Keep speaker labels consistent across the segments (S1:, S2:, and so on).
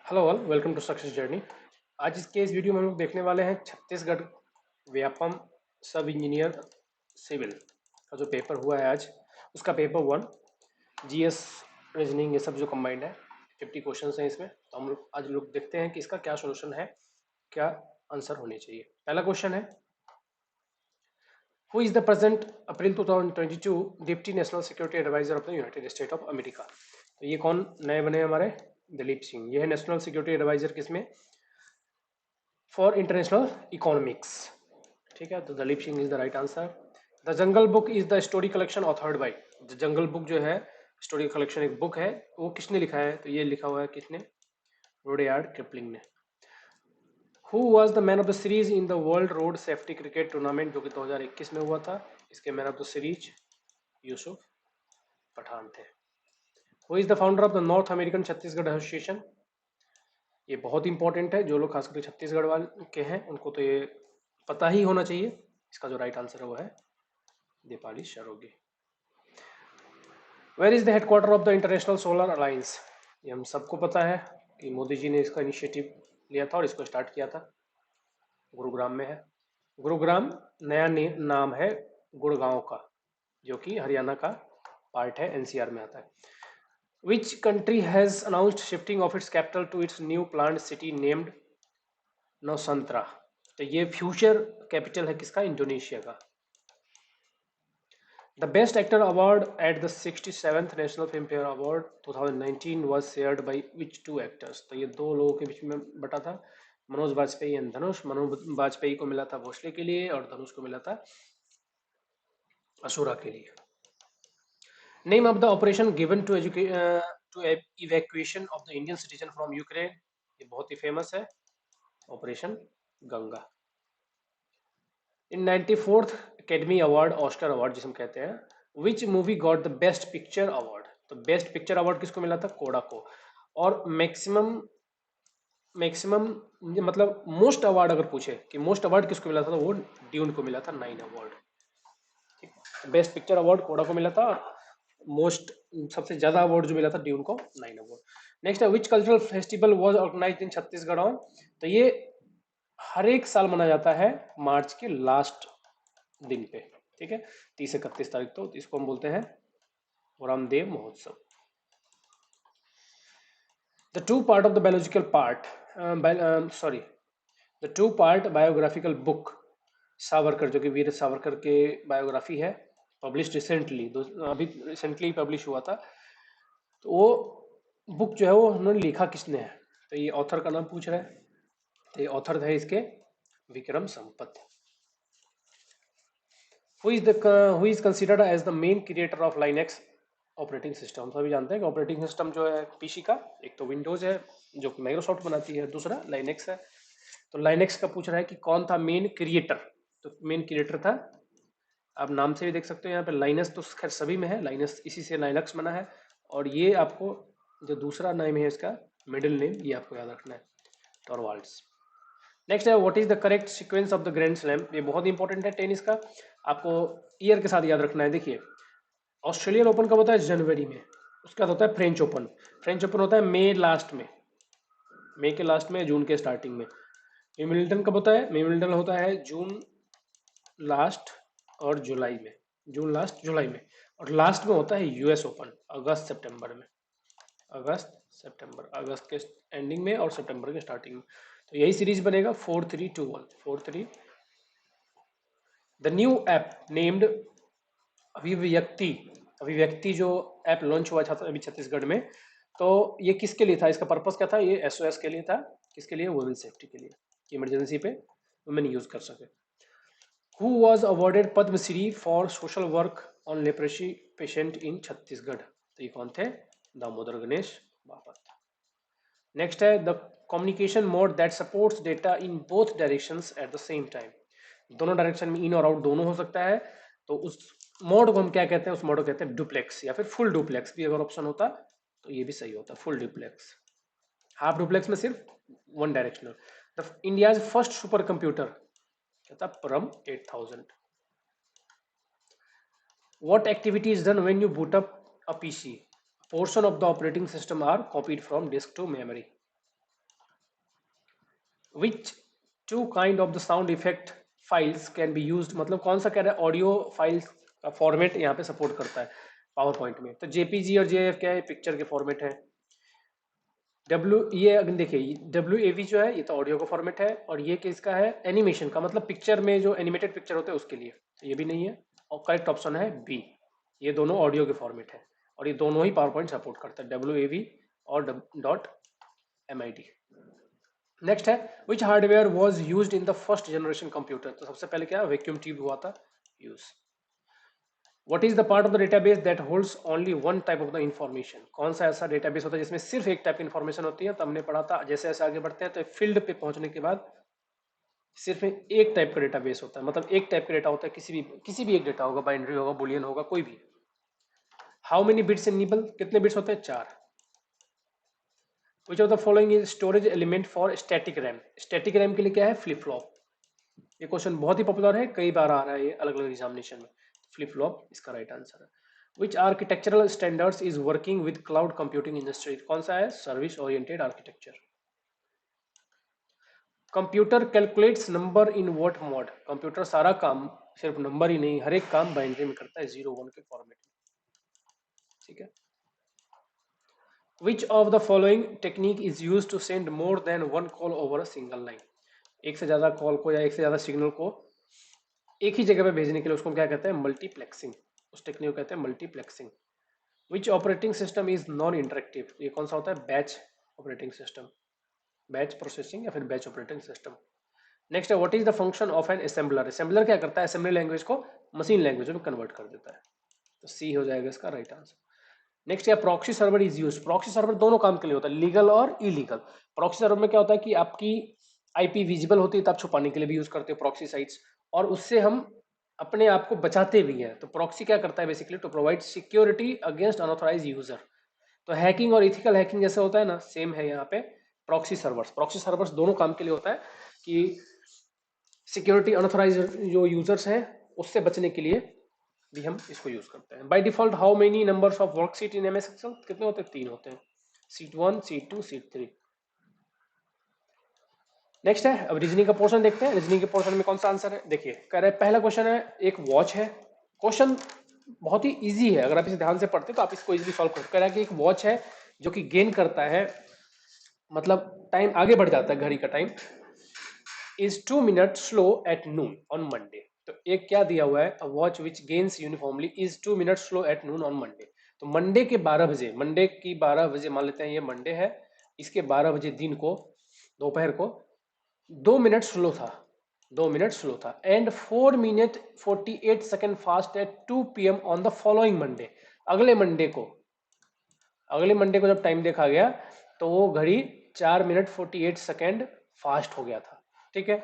S1: Hello all, welcome to success journey. आज इस video में हम लोग देखने वाले हैं छत्तीसगढ़ व्यापम सब इंजीनियर सिविल का जो पेपर हुआ है आज, उसका पेपर वन। जीएस, रीजनिंग, ये सब जो कंबाइंड है, 50 क्वेश्चंस हैं इसमें। तो हम लोग आज देखते हैं कि इसका क्या सोल्यूशन है, क्या आंसर होने चाहिए। पहला क्वेश्चन है, who is the present April 2022 deputy national security adviser of the United State of America. तो ये कौन नए बने हमारे? दिलीप सिंह। ये है नेशनल सिक्योरिटी एडवाइजर किसमें? For international economics. ठीक है, तो Dalip Singh is the right answer. The Jungle Book is the story collection authored by. Jungle Book जो है स्टोरी कलेक्शन एक बुक है, वो किसने लिखा है? तो ये लिखा हुआ है किसने? रुडयार्ड किपलिंग ने। Who was the man of the series in the world road safety cricket tournament, जो कि 2021 में हुआ था? इसके man of the series Yusuf Pathan थे। Who is the founder of the North American Chhattisgarh association? ये बहुत इंपॉर्टेंट है, जो लोग खासकर छत्तीसगढ़ वाले के हैं उनको तो ये पता ही होना चाहिए। इसका जो राइट आंसर है वो है Deepali Sharogi. Where is the headquarter of the International Solar Alliance? ये हम सबको पता है कि मोदी जी ने इसका इनिशिएटिव लिया था और इसको स्टार्ट किया था। गुरुग्राम में है। गुरुग्राम नया नाम है गुड़गांव का, जो कि हरियाणा का पार्ट है, एनसीआर में आता है। Which country has announced shifting of its capital to its new planned city named Nusantara? तो ये फ्यूचर कैपिटल है किसका? इंडोनेशिया का। The Best Actor award at the 67th National Filmfare Award 2019 was shared by which two actors? तो ये दो लोगों के बीच में बटा था, मनोज बाजपेयी एंड धनुष। मनोज बाजपेयी को मिला था भोसले के लिए और धनुष को मिला था असुरा के लिए। Name of the operation given to evacuation of the Indian citizen from Ukraine? ये बहुत ही फेमस है, operation Ganga. In 94th academy award, Oscar award जिसे हम कहते हैं, which movie got the best picture award? तो बेस्ट पिक्चर अवार्ड किसको मिला था? कोड़ा को। और मैक्सिमम मैक्सिमम मतलब मोस्ट अवार्ड अगर पूछे कि मोस्ट अवार्ड किसको मिला था, तो वो ड्यून को मिला था, 9 अवार्ड। ठीक, बेस्ट पिक्चर अवार्ड कोड़ा को मिला था और मोस्ट सबसे ज्यादा अवार्ड जो मिला था ड्यून को, 9 अवार्ड। नेक्स्ट है, विच कल्चरल फेस्टिवल वाज ऑर्गेनाइज्ड इन छत्तीसगढ़? तो ये हर एक साल मनाया जाता है मार्च के लास्ट दिन पे। ठीक है, 30 से 31 तारीख। तो इसको हम बोलते हैं रामदेव महोत्सव। The two part of the biological part sorry the two part biographical book Savarkar, जो कि वीर सावरकर के बायोग्राफी है, पब्लिश रिसेंटली, अभी रिसेंटली पब्लिश हुआ था। तो वो बुक जो है वो उन्होंने लिखा किसने है? तो ये ऑथर का नाम पूछ रहा है। तो ये ऑथर है इसके Vikram Sampath. Who is considered as the main creator of Linux operating system? सभी जानते हैं कि ऑपरेटिंग सिस्टम जो है पीसी का, एक तो विंडोज है जो कि माइक्रोसॉफ्ट बनाती है, दूसरा लाइनेक्स है। तो लाइनेक्स का पूछ रहा है कि कौन था मेन क्रिएटर? तो मेन क्रिएटर था, आप नाम से भी देख सकते हो यहाँ पे, लाइनस तो खैर सभी में है, लाइनस इसी से लाइनक्स बना है। और ये आपको जो दूसरा नेम है इसका, मिडिल नेम, ये आपको याद रखना है, टॉरवाल्ड्स। नेक्स्ट है, what is the correct sequence of the grand slam? ये बहुत इंपॉर्टेंट है टेनिस का, आपको ईयर के साथ याद रखना है। देखिए, ऑस्ट्रेलियन ओपन कब होता है? जनवरी में। उसके बाद होता है फ्रेंच ओपन। फ्रेंच ओपन होता है मई लास्ट में, मई के लास्ट में, जून के स्टार्टिंग में। विमिल्टन कब होता है? विमिल्टन होता है जून लास्ट और जुलाई में, जून लास्ट जुलाई में। और लास्ट में होता है यूएस ओपन अगस्त सितंबर में, अगस्त सितंबर, अगस्त के एंडिंग में और सितंबर के स्टार्टिंग में। तो यही सीरीज बनेगा 4-3-2-1, 4-3। द न्यू ऐप नेम्ड अभिव्यक्ति, अभिव्यक्ति जो ऐप लॉन्च हुआ था अभी छत्तीसगढ़ में, तो ये किसके लिए था? इसका पर्पस क्या था? ये एसओएस के लिए था। किसके लिए? वुमेन सेफ्टी के लिए, कि इमरजेंसी पे वुमेन यूज कर सके। Who was awarded Padma Shri for social work on leprosy patient in Chhattisgarh? तो ये कौन थे? दामोदर गणेश बापट। नेक्स्ट है, the communication mode that supports data in both directions at the same time. दोनों डायरेक्शन में इन और आउट दोनों हो सकता है, तो उस मोड को हम क्या कहते हैं? उस मोड को कहते हैं डुप्लेक्स, या फिर फुल डुप्लेक्स भी अगर ऑप्शन होता तो ये भी सही होता, फुल डुप्लेक्स। हाफ डुप्लेक्स में सिर्फ one directional. The India's first super computer कहता परम 8000। What activity is done when you boot up a PC? Portion of the operating system are copied from disk to memory. Which two kind of the sound effect files can be used, मतलब कौन सा कह रहा है audio files का format यहाँ पे support करता है पावर पॉइंट में। तो जेपीजी और जेएफ क्या है, पिक्चर के फॉर्मेट है। डब्ल्यू ये अगर देखिए डब्ल्यू ए वी जो है ये तो ऑडियो का फॉर्मेट है, और ये किसका है, एनिमेशन का, मतलब पिक्चर में जो एनिमेटेड पिक्चर होते हैं उसके लिए। तो ये भी नहीं है, और करेक्ट ऑप्शन है बी, ये दोनों ऑडियो के फॉर्मेट है, और ये दोनों ही पावर पॉइंट सपोर्ट करता है, डब्ल्यू ए वी और dot M I D. Next है which hardware was use in the first generation computer, तो सबसे पहले क्या वैक्यूम ट्यूब हुआ था use. What is the part of the database that holds only one type of the information, कौन सा ऐसा डेटाबेस होता है जिसमें सिर्फ एक टाइप की इंफॉर्मेशन होती है। तो हमने पढ़ा था जैसे जैसे आगे बढ़ते हैं तो फील्ड पे पहुंचने के बाद सिर्फ एक टाइप का डेटाबेस होता है, मतलब एक टाइप का डेटा होता है, किसी भी एक डेटा होगा, बाइनरी होगा, बुलियन होगा, कोई भी। How many bits in nibble, कितने बिट्स होते हैं, 4। विच of the following is storage element for static RAM, static RAM के लिए क्या है, फ्लिप फ्लॉप। ये क्वेश्चन बहुत ही पॉपुलर है, कई बार आ रहा है ये अलग अलग एग्जामिनेशन में। फ्लिप फ्लॉप इसका राइट आंसर है। Which architectural standards is working with cloud computing industry, कौन सा है, service oriented architecture. Computer calculates number in what mode, computer सारा काम सिर्फ नंबर ही नहीं, हर एक काम बाइनरी में करता है, 0 1 के फॉर्मेट में। ठीक है। Which of the following technique is use to send more than one call over a single line, एक से ज्यादा कॉल को या एक से ज्यादा सिग्नल को एक ही जगह पे भेजने के लिए उसको क्या कहते हैं, मल्टीप्लेक्सिंग, उस टेक्निक को कहते हैं multiplexing. Which operating system is non interactive, ये कौन सा होता है, batch operating system, batch processing या फिर बैच ऑपरेटिंग सिस्टम। नेक्स्ट है what is the function of an assembler, assembler क्या करता है, असेंबली लैंग्वेज को मशीन लैंग्वेज में कन्वर्ट कर देता है। तो सी हो जाएगा इसका राइट आंसर। नेक्स्ट है proxy server is use, proxy server दोनों काम के लिए होता है, लीगल और इलीगल। प्रॉक्सी सर्वर में क्या होता है कि आपकी आईपी विजिबल होती है तो आप छुपाने के लिए भी यूज करते हो प्रॉक्सी साइट्स, और उससे हम अपने आप को बचाते भी हैं। तो प्रॉक्सी क्या करता है basically, to provide security against unauthorised user. तो हैकिंग और इथिकल हैकिंग जैसे होता है ना, सेम है यहाँ पे प्रॉक्सी सर्वर्स दोनों काम के लिए होता है कि सिक्योरिटी अनऑथराइज जो यूजर्स हैं उससे बचने के लिए भी हम इसको यूज करते हैं। By default how many numbers of worksheet in MS Excel, कितने होते हैं, 3 होते हैं, सीट 1 सीट 2 सीट 3। नेक्स्ट है अब रीजनिंग का पोर्शन देखते हैं, रीजनिंग के पोर्शन में कौन सा आंसर है, देखिए कह रहे हैं पहला क्वेश्चन है एक वॉच है, क्वेश्चन बहुत ही इजी है, अगर आप इसे ध्यान से पढ़ते तो आप इसको इजीली सॉल्व कर, कह रहा है कि एक वॉच है जो कि गेन करता है, मतलब टाइम आगे बढ़ जाता है घड़ी का time, is 2 minutes slow at noon on Monday। तो एक क्या दिया हुआ है, a watch which gains uniformly is 2 minutes slow at noon on Monday। तो मंडे के 12 बजे, मंडे की 12 बजे मान लेते हैं ये मंडे है, इसके 12 बजे दिन को, दोपहर को 2 मिनट स्लो था, 2 मिनट स्लो था, and 4 minute 48 second fast at 2 PM on the following Monday. अगले मंडे को, अगले मंडे को जब टाइम देखा गया तो वो घड़ी 4 मिनट 48 सेकेंड फास्ट हो गया था। ठीक है।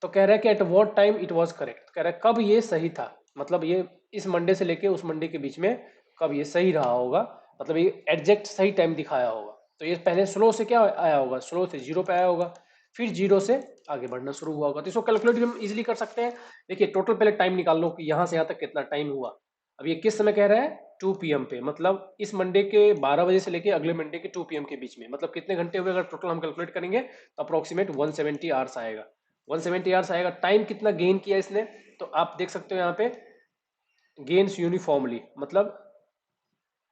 S1: तो कह रहा है कि at what time it was correct, कह रहा है कब ये सही था, मतलब ये इस मंडे से लेके उस मंडे के बीच में कब ये सही रहा होगा, मतलब ये एग्जैक्ट सही टाइम दिखाया होगा। तो ये पहले स्लो से क्या आया होगा, स्लो से 0 पे आया होगा, फिर 0 से आगे बढ़ना शुरू हुआ होगा। तो इसको कैलकुलेट हम इजिली कर सकते हैं। देखिए टोटल पहले टाइम निकाल लो कि यहाँ से यहाँ तक कितना टाइम हुआ। अब ये किस समय कह रहा है, 2 PM पे, मतलब इस मंडे के 12 बजे से लेके अगले मंडे के 2 PM के बीच में, मतलब कितने घंटे हुए अगर टोटल हम कैलकुलेट करेंगे तो अप्रोक्सीमेट 170 आवर्स आएगा, 170 आवर्स आएगा। टाइम कितना गेन किया इसने, तो आप देख सकते हो यहाँ पे गेन्स यूनिफॉर्मली, मतलब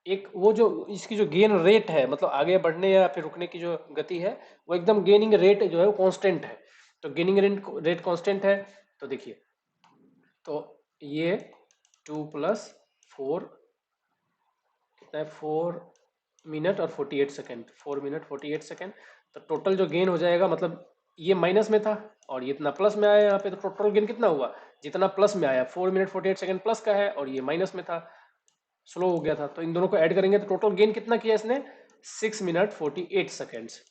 S1: एक वो जो इसकी जो गेन रेट है, मतलब आगे बढ़ने या फिर रुकने की जो गति है, वो एकदम गेनिंग रेट जो है वो कांस्टेंट है। तो गेनिंग रेट कांस्टेंट है। तो देखिए तो ये 2 + 4 कितना है, 4 मिनट और 48 सेकेंड, 4 मिनट 48 सेकेंड। तो टोटल जो गेन हो जाएगा, मतलब ये माइनस में था और ये इतना प्लस में आया यहाँ पे, तो टोटल गेन कितना हुआ, जितना प्लस में आया 4 मिनट 48 सेकेंड प्लस का है, और ये माइनस में था, स्लो हो गया था। तो इन दोनों को ऐड करेंगे तो टोटल गेन कितना किया इसने, 6 मिनट 48 सेकेंड्स,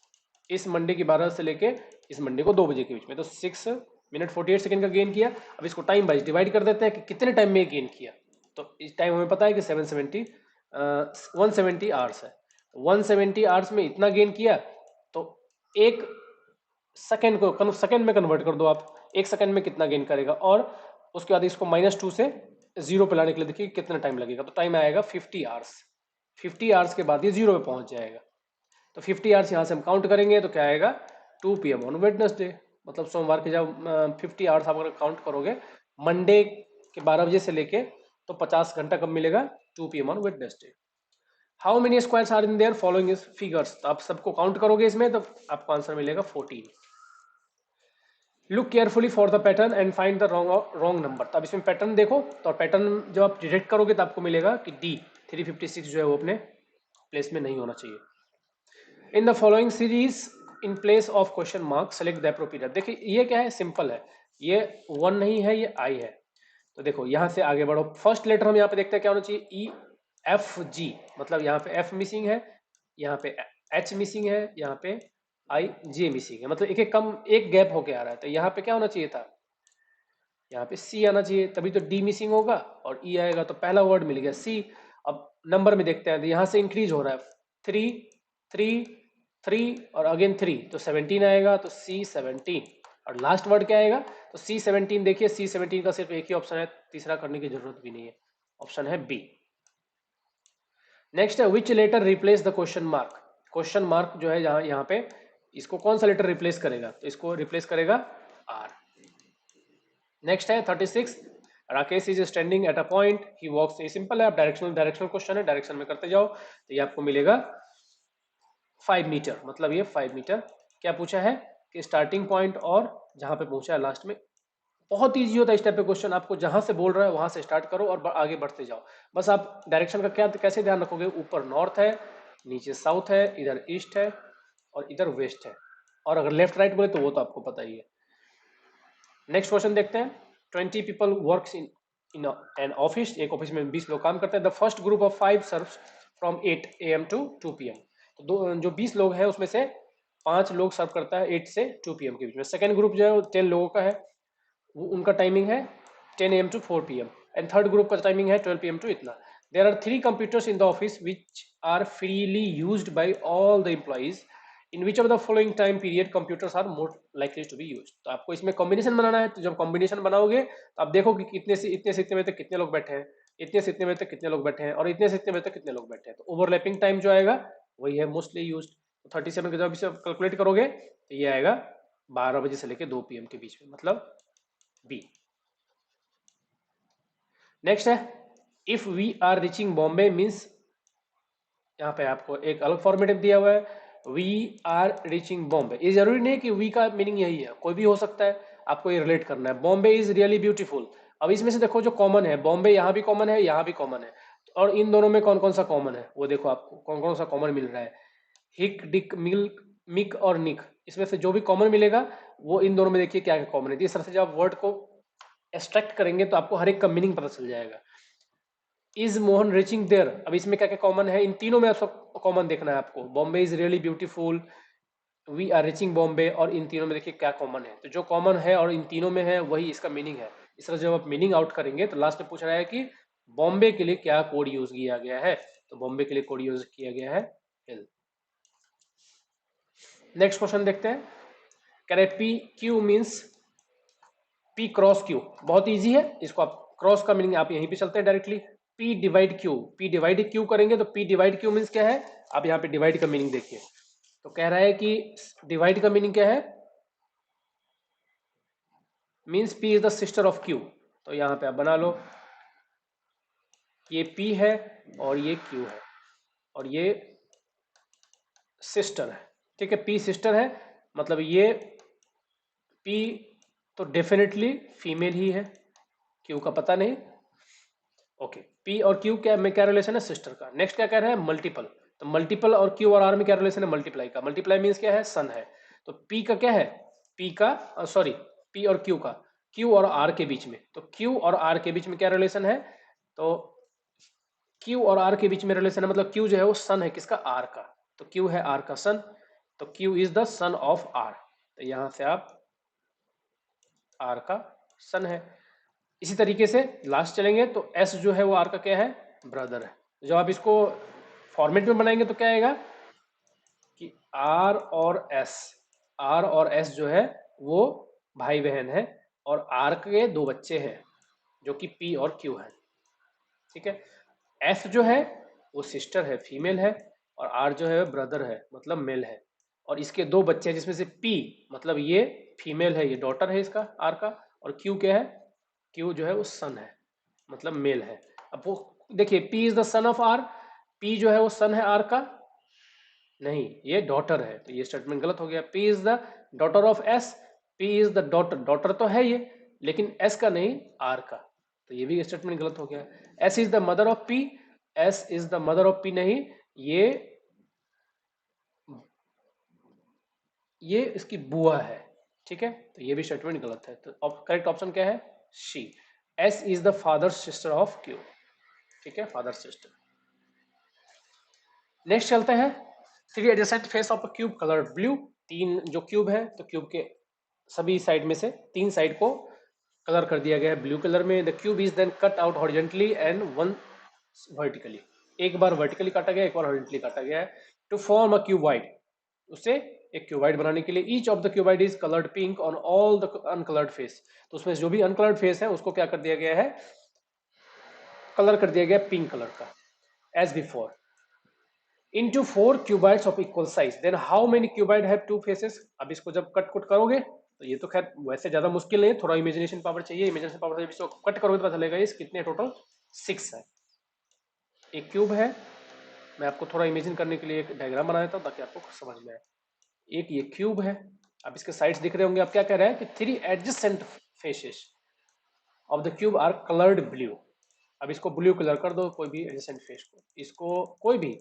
S1: इस मंडे की 12 से लेके इस मंडे को 2 बजे के बीच में। तो 6 मिनट 48 सेकेंड का गेन किया। अब इसको टाइम वाइज डिवाइड कर देते हैं कि कितने टाइम में गेन किया। तो इस टाइम हमें पता है कि 170 आवर्स है, 170 आवर्स में इतना गेन किया, तो एक सेकेंड को सेकेंड में कन्वर्ट कर दो आप, एक सेकेंड में कितना गेन करेगा, और उसके बाद इसको -2 से 0 पे लाने के लिए देखिए कितना टाइम लगेगा। तो टाइम आएगा 50 आवर्स, 50 आवर्स के बाद ये 0 पे पहुंच जाएगा। तो 50 आवर्स यहाँ से हम काउंट करेंगे तो क्या आएगा, 2 PM ऑन वेडनेसडे। मतलब सोमवार के जब 50 आवर्स आप अगर काउंट करोगे मंडे के 12 बजे से लेके, तो 50 घंटा कब मिलेगा? 2 PM on Wednesday. How many squares are in their following is figures, तो आप सबको काउंट करोगे इसमें तो आपको आंसर मिलेगा 14। Look carefully for the pattern and find the wrong number, तो अब इसमें पैटर्न देखो, तो पैटर्न जब आप डिटेक्ट करोगे तो आपको मिलेगा कि डी 356 जो है वो अपने प्लेस में नहीं होना चाहिए। In the following series in place of question mark select the appropriate. देखिए ये क्या है, सिंपल है, ये 1 नहीं है, ये आई है। तो देखो यहां से आगे बढ़ो, फर्स्ट लेटर हम यहाँ पे देखते हैं क्या होना चाहिए, EFG, मतलब यहाँ पे F मिसिंग है, यहाँ पे H मिसिंग है, यहाँ पे IJ मिसिंग है, मतलब एक एक कम एक गैप होके आ रहा है। तो यहाँ पे क्या होना चाहिए था, यहाँ पे C आना चाहिए, तभी तो D मिसिंग होगा और E आएगा, तो पहला वर्ड मिल गया C। अब नंबर में देखते हैं, तो यहाँ से इंक्रीज हो रहा है 3 3 3 और अगेन 3, तो 17 आएगा, तो C17। और लास्ट वर्ड क्या आएगा, तो C17। देखिए C17 का सिर्फ एक ही ऑप्शन है, तीसरा करने की जरूरत भी नहीं है, ऑप्शन है बी। नेक्स्ट है which letter replace the question mark, question mark जो है यहाँ पे इसको कौन सा लेटर रिप्लेस करेगा, तो इसको रिप्लेस करेगा आर। नेक्स्ट है 36, Rakesh is standing at a point he walks, ये सिंपल है, आप डायरेक्शनल क्वेश्चन है, डायरेक्शन में करते जाओ, तो ये आपको मिलेगा 5 मीटर, मतलब ये 5 मीटर। क्या पूछा है कि स्टार्टिंग पॉइंट और जहां पे पहुंचा है लास्ट में। बहुत ईजी होता है इस टाइप पे क्वेश्चन, आपको जहां से बोल रहा है वहां से स्टार्ट करो और आगे बढ़ते जाओ। बस आप डायरेक्शन का क्या कैसे ध्यान रखोगे, ऊपर नॉर्थ है, नीचे साउथ है, इधर ईस्ट है और इधर वेस्ट है, और अगर लेफ्ट राइट बोले तो वो तो आपको पता ही है। नेक्स्ट क्वेश्चन देखते हैं, 20 people works in in an office, एक ऑफिस में 20 लोग काम करते हैं। The first group of 5 serves from 8 AM to 2 PM, तो जो 20 लोग हैं उसमें से 5 लोग सर्व करता है 8 से 2 PM के बीच में। सेकंड ग्रुप जो है वो 10 लोगों का है, वो उनका टाइमिंग है 10 AM to 4 PM, and third group का टाइमिंग है 12 PM टू इतना। There are 3 computers in the office which are freely used by all the employees, in which of the following time period computers are more likely to be used. तो आपको इसमें combination बनाना है, तो जब combination बनाओगे तो आप देखो कि कितने से इतने बजे तक कितने लोग बैठे हैं, इतने से इतने बजे तक कितने लोग बैठे हैं, और इतने से इतने बजे तक कितने लोग बैठे हैं, तो ओवरलैपिंग टाइम जो आएगा वही है मोस्टली यूज्ड। तो 37 के जब इसे कैलकुलेट करोगे तो ये आएगा 12 बजे से लेकर 2 PM के बीच में, मतलब बी। नेक्स्ट है if we are reaching Bombay means, यहाँ पे आपको एक अलग फॉर्मेट दिया हुआ है, वी आर रीचिंग बॉम्बे। ये जरूरी नहीं कि वी का मीनिंग यही है, कोई भी हो सकता है, आपको ये रिलेट करना है। बॉम्बे इज रियली ब्यूटीफुल, अब इसमें से देखो जो कॉमन है, बॉम्बे यहाँ भी कॉमन है, यहाँ भी कॉमन है, और इन दोनों में कौन कौन सा कॉमन है वो देखो, आपको कौन कौन सा कॉमन मिल रहा है, हिक डिक मिल्क मिक और निक, इसमें से जो भी कॉमन मिलेगा वो इन दोनों में देखिए क्या क्या कॉमन है। इस तरह से जब आप वर्ड को एक्सट्रैक्ट करेंगे तो आपको हर एक का मीनिंग पता चल जाएगा। इज मोहन रीचिंग देयर, अब इसमें क्या क्या कॉमन है, इन तीनों में आप सब कॉमन देखना है आपको, Bombay is really beautiful, we are reaching Bombay, और इन तीनों में देखिए क्या कॉमन है, तो जो कॉमन है और इन तीनों में है वही इसका मीनिंग है। इस तरह जब आप मीनिंग आउट करेंगे तो लास्ट में पूछ रहा है कि बॉम्बे के लिए क्या कोड यूज किया गया है, तो बॉम्बे के लिए कोड यूज किया गया है एल। नेक्स्ट क्वेश्चन देखते हैं, कह रहे P Q means P cross Q, बहुत इजी है, इसको आप क्रॉस का मीनिंग आप यहीं पे चलते हैं directly, P divide Q, P divide Q करेंगे तो पी डिवाइड क्यू मीन्स क्या है, आप यहाँ पे डिवाइड का मीनिंग देखिए, तो कह रहा है कि डिवाइड का मीनिंग क्या है, means P is the sister of Q, तो यहाँ पे आप बना लो, ये पी है और ये क्यू है और ये सिस्टर है, ठीक है, पी सिस्टर है, मतलब ये पी तो डेफिनेटली फीमेल ही है, क्यू का पता नहीं। ओके, पी और क्यू क्या में क्या रिलेशन है, सिस्टर का। नेक्स्ट क्या कह रहे हैं, मल्टीपल, तो मल्टीपल और क्यू और आर में क्या रिलेशन है, मल्टीप्लाई का, मल्टीप्लाई मीन्स क्या है, सन है, तो पी का क्या है, पी का सॉरी पी और क्यू का, क्यू और आर के बीच में, तो क्यू और आर के बीच में क्या रिलेशन है, तो क्यू और आर के बीच में रिलेशन है, मतलब क्यू जो है वो सन है किसका, आर का, तो क्यू है आर का सन, तो Q is the son of R, तो यहां से आप आर का सन है। इसी तरीके से लास्ट चलेंगे तो एस जो है वो आर का क्या है, ब्रदर है। जब आप इसको फॉर्मेट में बनाएंगे तो क्या आएगा कि आर और एस जो है वो भाई बहन है, और आर के 2 बच्चे हैं जो कि पी और क्यू है, ठीक है। एस जो है वो सिस्टर है, फीमेल है, और आर जो है ब्रदर है, मतलब मेल है, और इसके दो बच्चे हैं जिसमें से पी मतलब ये फीमेल है, ये डॉटर है इसका आर का, और क्यू क्या है, क्यू जो है वो सन है, मतलब मेल है। अब वो देखिए P is the son of R, P जो है वो सन है आर का, नहीं ये डॉटर है, तो ये स्टेटमेंट गलत हो गया। P is the daughter of S, P is the daughter, daughter तो है ये लेकिन एस का नहीं आर का, तो ये भी स्टेटमेंट गलत हो गया। S is the mother of P, S is the mother of P नहीं, ये इसकी बुआ है, ठीक है, तो ये भी स्टेटमेंट गलत है। तो करेक्ट ऑप्शन क्या है, she. S is the father sister of Q, ठीक है, फादर सिस्टर। नेक्स्ट चलते हैं, three adjacent face of a cube coloured blue. तीन जो क्यूब है तो क्यूब के सभी साइड में से तीन साइड को कलर कर दिया गया है ब्लू कलर में। The cube is then cut out horizontally and one vertically, एक बार वर्टिकली काटा गया, एक बार हॉरिजेंटली काटा गया है, टू फॉर्म अ क्यूबाइड, उससे एक क्यूबाइड बनाने के लिए। Each of the cuboid is coloured pink on all the uncoloured face, तो उसमें जो भी अनकलर्ड फेस है उसको क्या कर दिया गया है, कलर कर दिया गया पिंक कलर का, as before. into four cubites of equal size, then how many cubite have two faces? अब इसको जब कट कुट करोगे तो ये तो खैर वैसे ज्यादा मुश्किल नहीं है, थोड़ा इमेजिनेशन पावर चाहिए, इमेजिनेशन पावर से इसको कट करोगे तो पता चलेगा इस कितने टोटल 6 है। एक क्यूब है, मैं आपको थोड़ा इमेजिन करने के लिए एक डायग्राम बना देता हूँ ताकि आपको समझ में आए। एक ये क्यूब है, अब इसके साइड्स दिख रहे होंगे, आप क्या कह रहे हैं कि three adjacent faces of the cube are coloured blue. अब इसको ब्लू कलर कर दो, कोई भी एडजेसेंट फेस को, इसको कोई भी,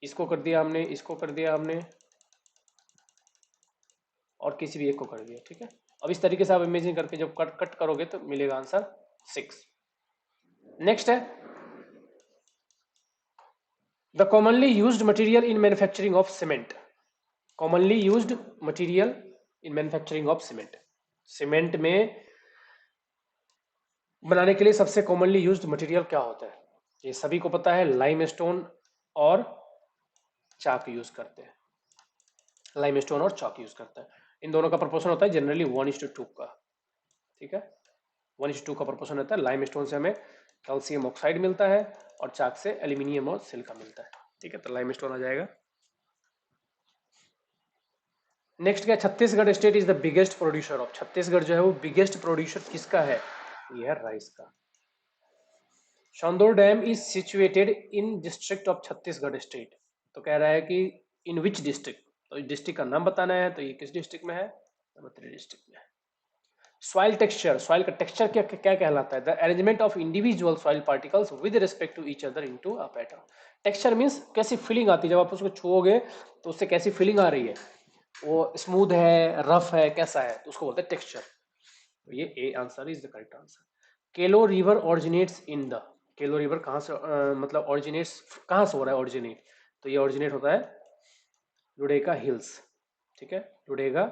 S1: इसको कर दिया हमने, इसको कर दिया हमने, और किसी भी एक को कर दिया, ठीक है। अब इस तरीके से आप इमेजिन करके जब कट कट करोगे तो मिलेगा आंसर 6। नेक्स्ट है the commonly used material in manufacturing of cement. Commonly used material in manufacturing of cement, cement में बनाने के लिए सबसे कॉमनली यूज्ड मटेरियल क्या होता है, ये सभी को पता है, लाइमस्टोन और चाक यूज करते हैं, लाइमस्टोन और चॉक यूज करता है। इन दोनों का प्रोपोर्शन होता है जनरली 1:2 का, ठीक है, 1:2 का प्रोपोर्शन होता है। लाइमस्टोन से हमें कैल्शियम ऑक्साइड मिलता है और चाक से एल्यूमिनियम और सिलिका मिलता है, ठीक है, तो लाइमस्टोन आ जाएगा। नेक्स्ट क्या, Chhattisgarh state is the biggest producer of, Chhattisgarh जो है वो बिगेस्ट प्रोड्यूसर किसका है, ये है राइस का। Sondur dam is situated in district of Chhattisgarh state, तो कह रहा है कि इन विच डिस्ट्रिक्ट, तो डिस्ट्रिक्ट का नाम बताना है, तो ये किस डिस्ट्रिक्ट में है, नंबर 3 डिस्ट्रिक्ट में है। सॉइल टेक्सचर, सॉइल का टेक्सचर क्या क्या कहलाता है, the arrangement of individual soil particles with respect to each other into a pattern. Texture means कैसी फीलिंग आती है जब आप उसको छुओगे तो उससे कैसी फीलिंग आ रही है, वो स्मूथ है, रफ है, कैसा है, तो उसको बोलते हैं टेक्सचर। तो ये A answer is the correct answer. Kelo river originates in the, Kelo river कहाँ से मतलब ओरिजिनेट्स कहाँ से हो रहा है ओरिजिनेट, तो ये ओरिजिनेट होता है लुडेगा हिल्स, ठीक है, लुडेगा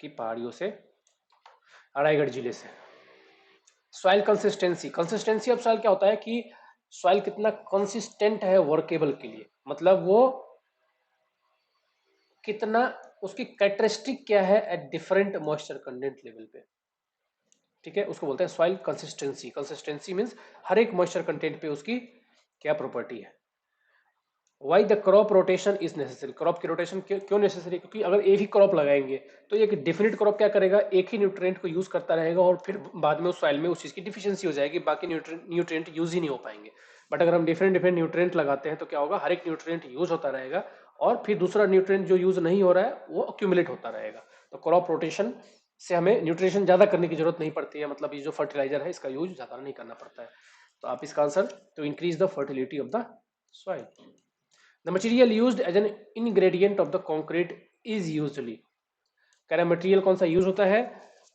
S1: की पहाड़ियों से, रायगढ़ जिले से। Soil consistency, consistency of soil क्या होता है कि सॉइल कितना कंसिस्टेंट है वर्केबल के लिए, मतलब वो कितना, उसकी कैरेक्टरिस्टिक क्या है at different moisture content level पे, ठीक है, उसको बोलते हैं सॉइल कंसिस्टेंसी। कंसिस्टेंसी मींस हर एक मॉइस्चर कंटेंट पे उसकी क्या प्रॉपर्टी है। Why the crop rotation is necessary, crop की रोटेशन क्यों नेसेसरी, क्योंकि अगर एक ही क्रॉप लगाएंगे तो एक डिफिनिट क्रॉप क्या करेगा, एक ही न्यूट्रिएंट को यूज करता रहेगा और फिर बाद में उस सॉइल में उस चीज की डिफिशियंसी हो जाएगी, बाकी न्यूट्रिएंट यूज ही नहीं हो पाएंगे। बट अगर हम डिफरेंट डिफरेंट न्यूट्रिएंट लगाते हैं तो क्या होगा, हर एक न्यूट्रिएंट यूज होता रहेगा और फिर दूसरा न्यूट्रिएंट जो यूज नहीं हो रहा है वो अक्यूमुलेट होता रहेगा। तो क्रॉप रोटेशन से हमें न्यूट्रिशन ज्यादा करने की जरूरत नहीं पड़ती है, मतलब ये जो फर्टिलाइजर है इसका यूज ज्यादा नहीं करना पड़ता है। तो आप इसका answer, to increase the fertility of the soil. The material used as an ingredient of the concrete is usually, कह रहा है मटेरियल कौन सा यूज होता है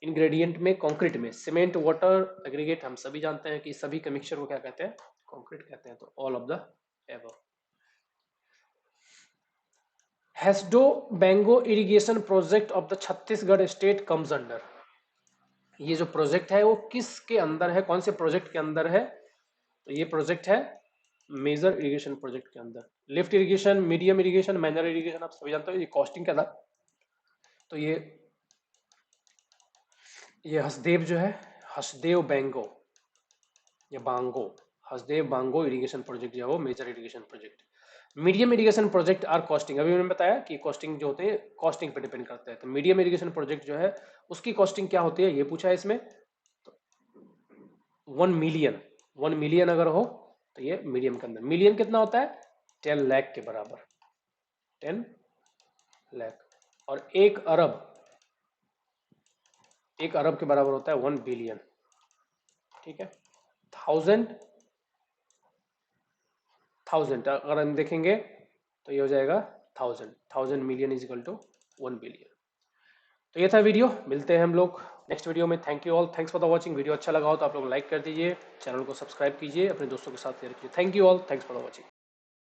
S1: इंग्रेडिएंट में, कंक्रीट में, सीमेंट, वाटर, एग्रीगेट, हम सभी जानते हैं कि सभी के मिक्सचर को क्या कहते हैं, कंक्रीट कहते हैं, तो all of the above. Hasdeo Bango irrigation project of the Chhattisgarh state comes under, ये जो प्रोजेक्ट है वो किसके अंदर है, कौन से प्रोजेक्ट के अंदर है, तो ये प्रोजेक्ट है मेजर इरिगेशन प्रोजेक्ट के अंदर। Lift irrigation, medium irrigation, minor irrigation, आप सभी जानते हो, ये कॉस्टिंग का था। तो ये हसदेव जो है, हसदेव बैंगो या बांगो, हसदेव बांगो इरिगेशन प्रोजेक्ट जो है वो major irrigation project. Medium irrigation project are costing, अभी मैंने बताया कि कॉस्टिंग जो होते हैं कॉस्टिंग पे डिपेंड करते हैं। तो मीडियम इरिगेशन प्रोजेक्ट जो है उसकी कॉस्टिंग क्या होती है ये पूछा है इसमें। 1 मिलियन, 1 मिलियन अगर हो तो ये मीडियम के अंदर, मिलियन कितना होता है 10 लाख के बराबर, 10 लाख। और 1 अरब, 1 अरब के बराबर होता है 1 बिलियन, ठीक है। थाउजेंड, थाउजेंड अगर हम देखेंगे तो ये हो जाएगा thousand, 1000 million is equal to 1 billion. तो ये था वीडियो, मिलते हैं हम लोग नेक्स्ट वीडियो में। Thank you all, thanks for the watching. Video अच्छा लगा हो तो आप लोग लाइक कर दीजिए, चैनल को सब्सक्राइब कीजिए, अपने दोस्तों के साथ शेयर कीजिए। Thank you all, thanks for the watching.